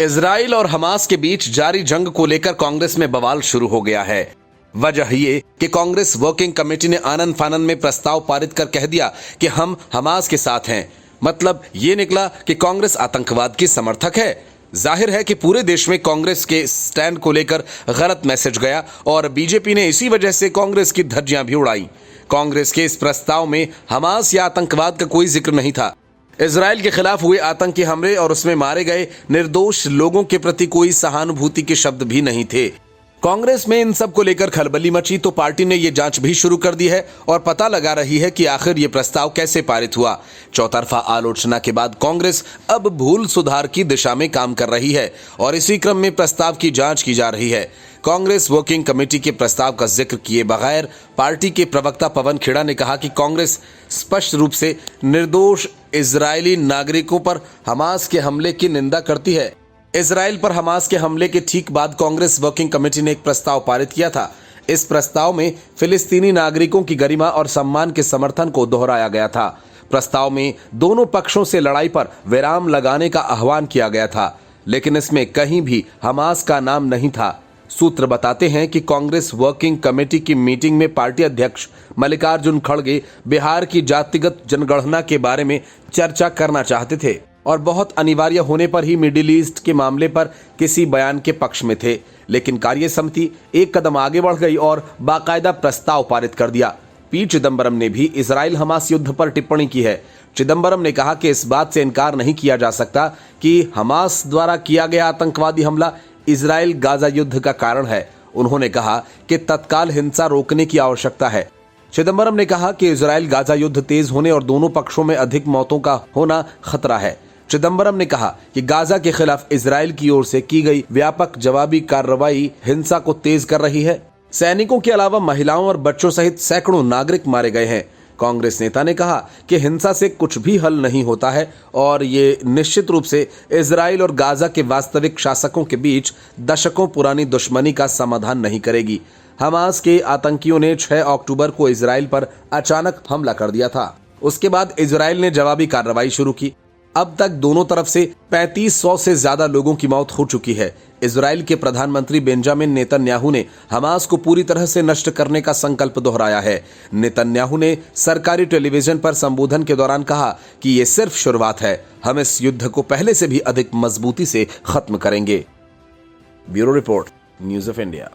Israel और Hamas के बीच जारी जंग को लेकर कांग्रेस में बवाल शुरू हो गया है। वजह ये कि कांग्रेस वर्किंग कमेटी ने आनन फानन में प्रस्ताव पारित कर कह दिया कि हम हमास के साथ हैं। मतलब ये निकला कि कांग्रेस आतंकवाद की समर्थक है। जाहिर है कि पूरे देश में कांग्रेस के स्टैंड को लेकर गलत मैसेज गया और बीजेपी ने इसी वजह से कांग्रेस की धज्जियां भी उड़ाई। कांग्रेस के इस प्रस्ताव में हमास या आतंकवाद का कोई जिक्र नहीं था। इजराइल के खिलाफ हुए आतंकी हमले और उसमें मारे गए निर्दोष लोगों के प्रति कोई सहानुभूति के शब्द भी नहीं थे। कांग्रेस में इन सब को लेकर खलबली मची तो पार्टी ने ये जांच भी शुरू कर दी है और पता लगा रही है कि आखिर ये प्रस्ताव कैसे पारित हुआ। चौतरफा आलोचना के बाद कांग्रेस अब भूल सुधार की दिशा में काम कर रही है और इसी क्रम में प्रस्ताव की जांच की जा रही है। कांग्रेस वर्किंग कमेटी के प्रस्ताव का जिक्र किए बगैर पार्टी के प्रवक्ता पवन खेड़ा ने कहा कि कांग्रेस स्पष्ट रूप से निर्दोष इजरायली नागरिकों पर हमास के हमले की निंदा करती है। इजराइल पर हमास के हमले के ठीक बाद कांग्रेस वर्किंग कमेटी ने एक प्रस्ताव पारित किया था। इस प्रस्ताव में फिलिस्तीनी नागरिकों की गरिमा और सम्मान के समर्थन को दोहराया गया था। प्रस्ताव में दोनों पक्षों से लड़ाई पर विराम लगाने का आह्वान किया गया था, लेकिन इसमें कहीं भी हमास का नाम नहीं था। सूत्र बताते हैं कि कांग्रेस वर्किंग कमेटी की मीटिंग में पार्टी अध्यक्ष मल्लिकार्जुन खड़गे बिहार की जातिगत जनगणना के बारे में चर्चा करना चाहते थे और बहुत अनिवार्य होने पर ही मिडिल ईस्ट के मामले पर किसी बयान के पक्ष में थे, लेकिन कार्य समिति एक कदम आगे बढ़ गई और बाकायदा प्रस्ताव पारित कर दिया। पी चिदंबरम ने भी इजराइल हमास युद्ध पर टिप्पणी की है। चिदंबरम ने कहा कि इस बात से इनकार नहीं किया जा सकता कि हमास द्वारा किया गया आतंकवादी हमला इजराइल गाजा युद्ध का कारण है। उन्होंने कहा कि तत्काल हिंसा रोकने की आवश्यकता है। चिदंबरम ने कहा कि इजराइल गाजा युद्ध तेज होने और दोनों पक्षों में अधिक मौतों का होना खतरा है। चिदंबरम ने कहा कि गाजा के खिलाफ इजराइल की ओर से की गई व्यापक जवाबी कार्रवाई हिंसा को तेज कर रही है। सैनिकों के अलावा महिलाओं और बच्चों सहित सैकड़ों नागरिक मारे गए हैं। कांग्रेस नेता ने कहा कि हिंसा से कुछ भी हल नहीं होता है और ये निश्चित रूप से इजराइल और गाजा के वास्तविक शासकों के बीच दशकों पुरानी दुश्मनी का समाधान नहीं करेगी। हमास के आतंकियों ने 6 अक्टूबर को इजराइल पर अचानक हमला कर दिया था। उसके बाद इजराइल ने जवाबी कार्रवाई शुरू की। अब तक दोनों तरफ से 3500 से ज्यादा लोगों की मौत हो चुकी है। इजराइल के प्रधानमंत्री बेंजामिन नेतन्याहू ने हमास को पूरी तरह से नष्ट करने का संकल्प दोहराया है। नेतन्याहू ने सरकारी टेलीविजन पर संबोधन के दौरान कहा कि ये सिर्फ शुरुआत है, हम इस युद्ध को पहले से भी अधिक मजबूती से खत्म करेंगे। Bureau report, news of India.